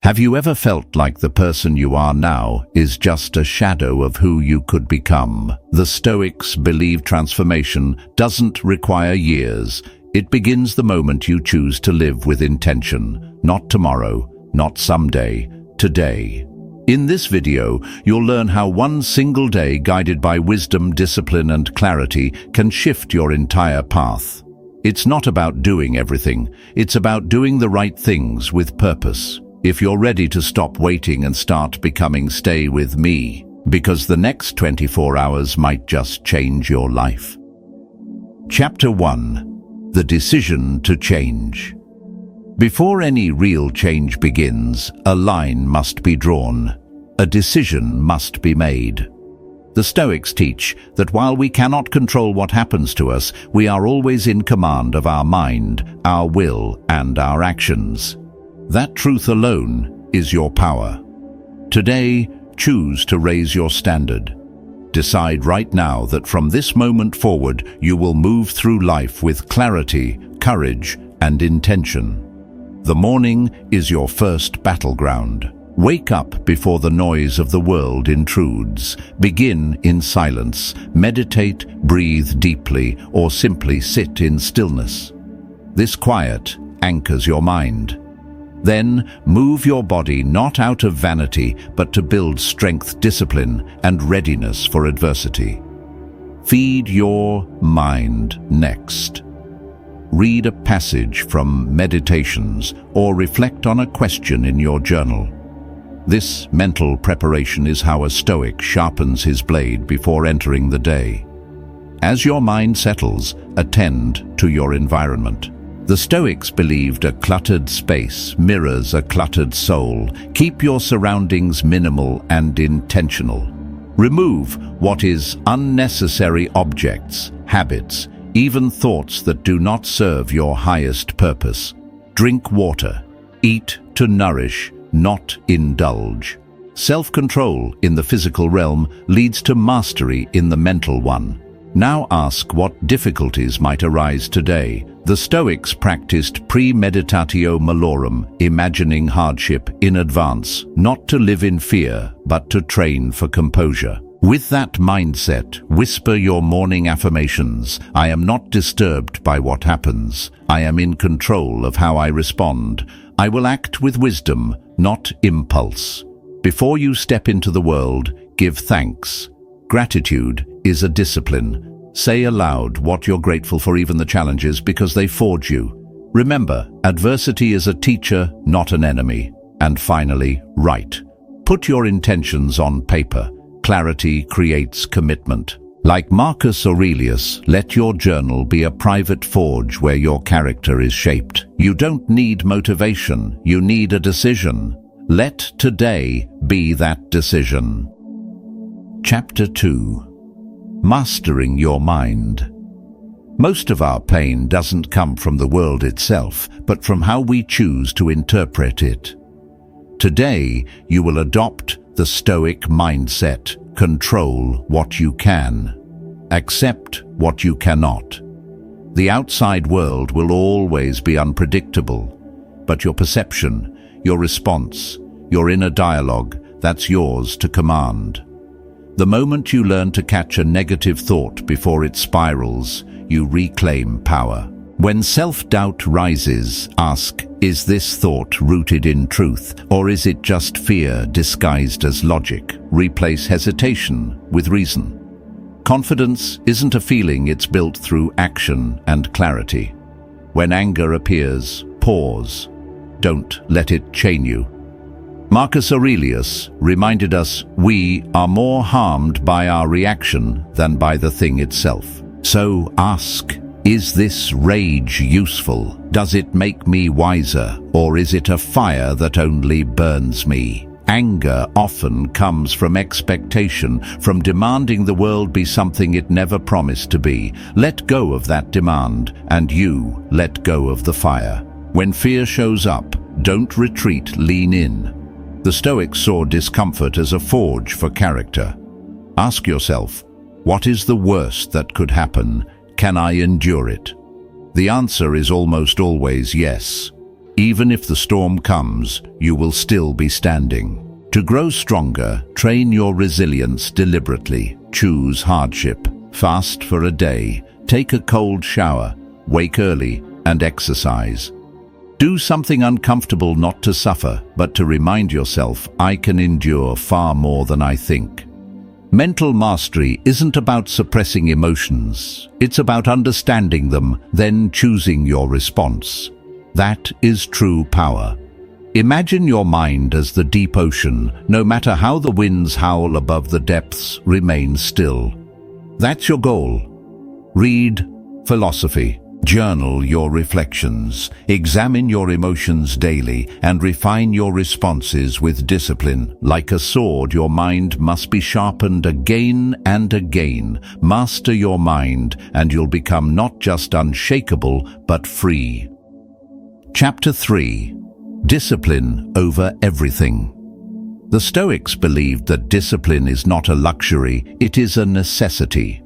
Have you ever felt like the person you are now is just a shadow of who you could become? The Stoics believe transformation doesn't require years. It begins the moment you choose to live with intention. Not tomorrow, not someday, today. In this video, you'll learn how one single day guided by wisdom, discipline, and clarity can shift your entire path. It's not about doing everything. It's about doing the right things with purpose. If you're ready to stop waiting and start becoming, stay with me, because the next 24 hours might just change your life. Chapter 1. The Decision to Change. Before any real change begins, a line must be drawn. A decision must be made. The Stoics teach that while we cannot control what happens to us, we are always in command of our mind, our will, and our actions. That truth alone is your power. Today, choose to raise your standard. Decide right now that from this moment forward, you will move through life with clarity, courage, and intention. The morning is your first battleground. Wake up before the noise of the world intrudes. Begin in silence. Meditate, breathe deeply, or simply sit in stillness. This quiet anchors your mind. Then move your body not out of vanity, but to build strength, discipline, and readiness for adversity. Feed your mind next. Read a passage from Meditations or reflect on a question in your journal. This mental preparation is how a Stoic sharpens his blade before entering the day. As your mind settles, attend to your environment. The Stoics believed a cluttered space mirrors a cluttered soul. Keep your surroundings minimal and intentional. Remove what is unnecessary objects, habits, even thoughts that do not serve your highest purpose. Drink water. Eat to nourish, not indulge. Self-control in the physical realm leads to mastery in the mental one. Now ask what difficulties might arise today. The Stoics practiced premeditatio malorum, imagining hardship in advance, not to live in fear, but to train for composure. With that mindset, whisper your morning affirmations. I am not disturbed by what happens. I am in control of how I respond. I will act with wisdom, not impulse. Before you step into the world, give thanks. Gratitude is a discipline. Say aloud what you're grateful for, even the challenges, because they forge you. Remember, adversity is a teacher, not an enemy. And finally, write. Put your intentions on paper. Clarity creates commitment. Like Marcus Aurelius, let your journal be a private forge where your character is shaped. You don't need motivation, you need a decision. Let today be that decision. Chapter 2. Mastering your mind. Most of our pain doesn't come from the world itself, but from how we choose to interpret it. Today, you will adopt the Stoic mindset. Control what you can. Accept what you cannot. The outside world will always be unpredictable, but your perception, your response, your inner dialogue, that's yours to command. The moment you learn to catch a negative thought before it spirals, you reclaim power. When self-doubt rises, ask, is this thought rooted in truth, or is it just fear disguised as logic? Replace hesitation with reason. Confidence isn't a feeling, it's built through action and clarity. When anger appears, pause. Don't let it chain you. Marcus Aurelius reminded us we are more harmed by our reaction than by the thing itself. So ask, is this rage useful? Does it make me wiser? Or is it a fire that only burns me? Anger often comes from expectation, from demanding the world be something it never promised to be. Let go of that demand, and you let go of the fire. When fear shows up, don't retreat, lean in. The Stoics saw discomfort as a forge for character. Ask yourself, what is the worst that could happen? Can I endure it? The answer is almost always yes. Even if the storm comes, you will still be standing. To grow stronger, train your resilience deliberately. Choose hardship. Fast for a day. Take a cold shower. Wake early and exercise. Do something uncomfortable not to suffer, but to remind yourself, I can endure far more than I think. Mental mastery isn't about suppressing emotions. It's about understanding them, then choosing your response. That is true power. Imagine your mind as the deep ocean. No matter how the winds howl above the depths, remain still. That's your goal. Read philosophy. Journal your reflections, examine your emotions daily, and refine your responses with discipline. Like a sword, your mind must be sharpened again and again. Master your mind, and you'll become not just unshakable, but free. Chapter 3. Discipline over everything. The Stoics believed that discipline is not a luxury, it is a necessity.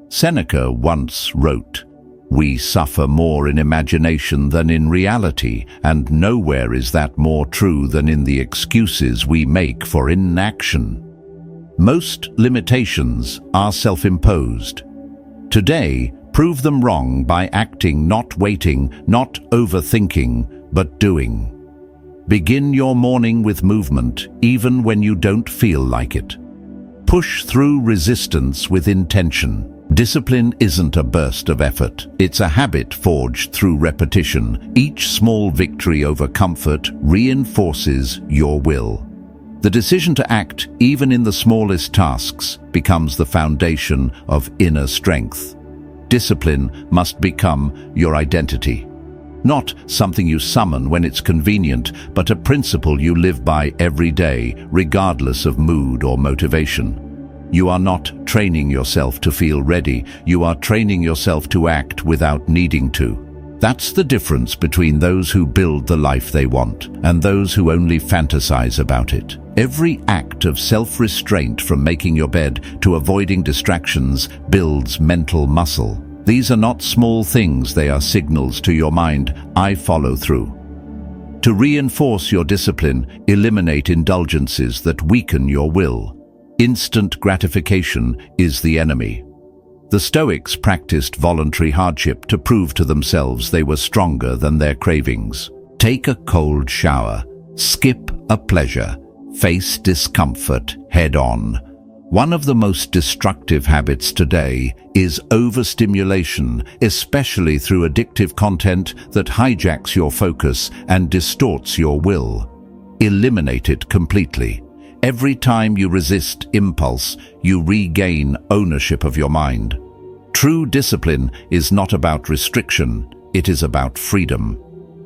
Seneca once wrote, "We suffer more in imagination than in reality, and nowhere is that more true than in the excuses we make for inaction." Most limitations are self-imposed. Today, prove them wrong by acting, not waiting, not overthinking, but doing. Begin your morning with movement, even when you don't feel like it. Push through resistance with intention. Discipline isn't a burst of effort. It's a habit forged through repetition. Each small victory over comfort reinforces your will. The decision to act, even in the smallest tasks, becomes the foundation of inner strength. Discipline must become your identity. Not something you summon when it's convenient, but a principle you live by every day, regardless of mood or motivation. You are not training yourself to feel ready, you are training yourself to act without needing to. That's the difference between those who build the life they want and those who only fantasize about it. Every act of self-restraint, from making your bed to avoiding distractions, builds mental muscle. These are not small things, they are signals to your mind, I follow through. To reinforce your discipline, eliminate indulgences that weaken your will. Instant gratification is the enemy. The Stoics practiced voluntary hardship to prove to themselves they were stronger than their cravings. Take a cold shower, skip a pleasure, face discomfort head on. One of the most destructive habits today is overstimulation, especially through addictive content that hijacks your focus and distorts your will. Eliminate it completely. Every time you resist impulse, you regain ownership of your mind. True discipline is not about restriction, it is about freedom.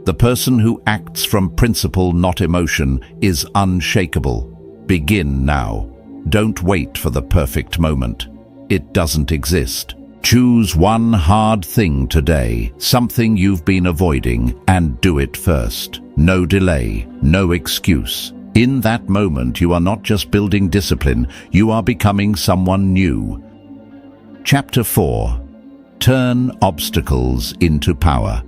The person who acts from principle, not emotion, is unshakable. Begin now. Don't wait for the perfect moment. It doesn't exist. Choose one hard thing today, something you've been avoiding, and do it first. No delay, no excuse. In that moment, you are not just building discipline, you are becoming someone new. Chapter 4. Turn obstacles into power.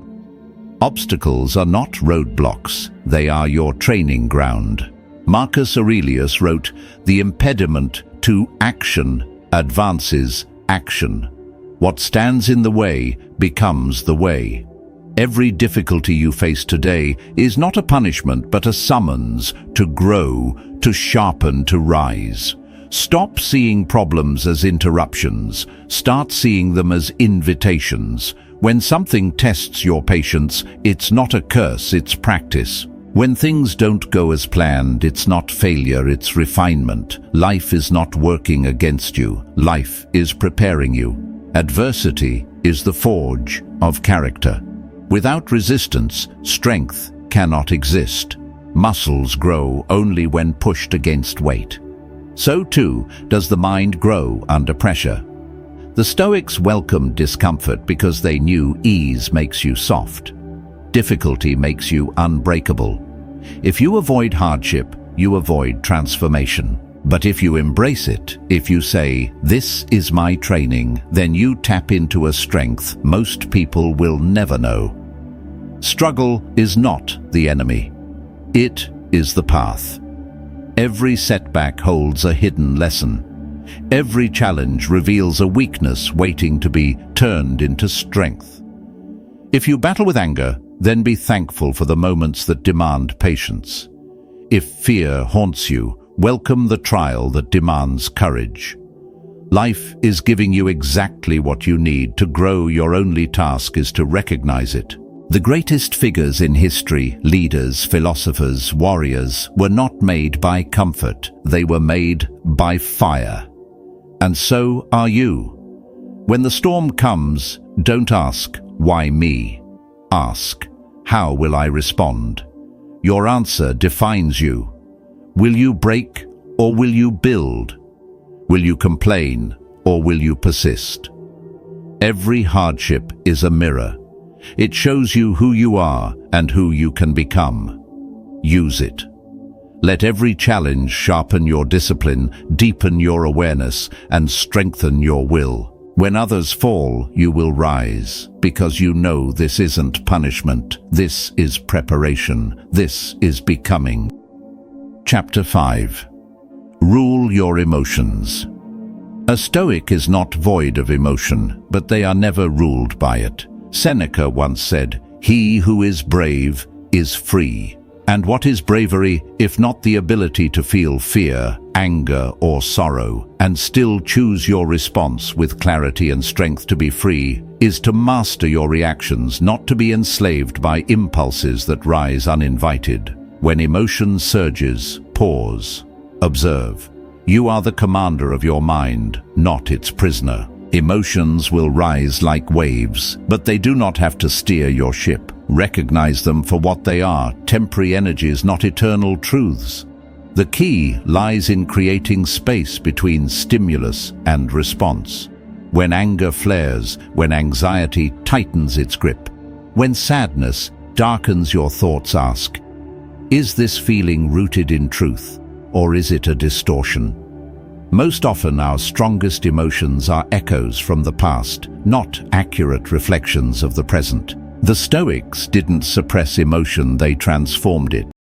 Obstacles are not roadblocks, they are your training ground. Marcus Aurelius wrote, "The impediment to action advances action. What stands in the way becomes the way." Every difficulty you face today is not a punishment but a summons to grow, to sharpen, to rise. Stop seeing problems as interruptions. Start seeing them as invitations. When something tests your patience, it's not a curse, it's practice. When things don't go as planned, it's not failure, it's refinement. Life is not working against you. Life is preparing you. Adversity is the forge of character. Without resistance, strength cannot exist. Muscles grow only when pushed against weight. So too does the mind grow under pressure. The Stoics welcomed discomfort because they knew ease makes you soft. Difficulty makes you unbreakable. If you avoid hardship, you avoid transformation. But if you embrace it, if you say, "This is my training," then you tap into a strength most people will never know. Struggle is not the enemy. It is the path. Every setback holds a hidden lesson. Every challenge reveals a weakness waiting to be turned into strength. If you battle with anger, then be thankful for the moments that demand patience. If fear haunts you, welcome the trial that demands courage. Life is giving you exactly what you need to grow. Your only task is to recognize it. The greatest figures in history, leaders, philosophers, warriors, were not made by comfort. They were made by fire. And so are you. When the storm comes, don't ask, "Why me?" Ask, "How will I respond?" Your answer defines you. Will you break or will you build? Will you complain or will you persist? Every hardship is a mirror. It shows you who you are and who you can become. Use it. Let every challenge sharpen your discipline, deepen your awareness, and strengthen your will. When others fall, you will rise, because you know this isn't punishment. This is preparation. This is becoming. Chapter 5. Rule your emotions. A Stoic is not void of emotion, but they are never ruled by it. Seneca once said, "He who is brave is free." And what is bravery, if not the ability to feel fear, anger, or sorrow, and still choose your response with clarity and strength? To be free is to master your reactions, not to be enslaved by impulses that rise uninvited. When emotion surges, pause. Observe. You are the commander of your mind, not its prisoner. Emotions will rise like waves, but they do not have to steer your ship. Recognize them for what they are, temporary energies, not eternal truths. The key lies in creating space between stimulus and response. When anger flares, when anxiety tightens its grip, when sadness darkens your thoughts, ask, is this feeling rooted in truth, or is it a distortion? Most often our strongest emotions are echoes from the past, not accurate reflections of the present. The Stoics didn't suppress emotion, they transformed it.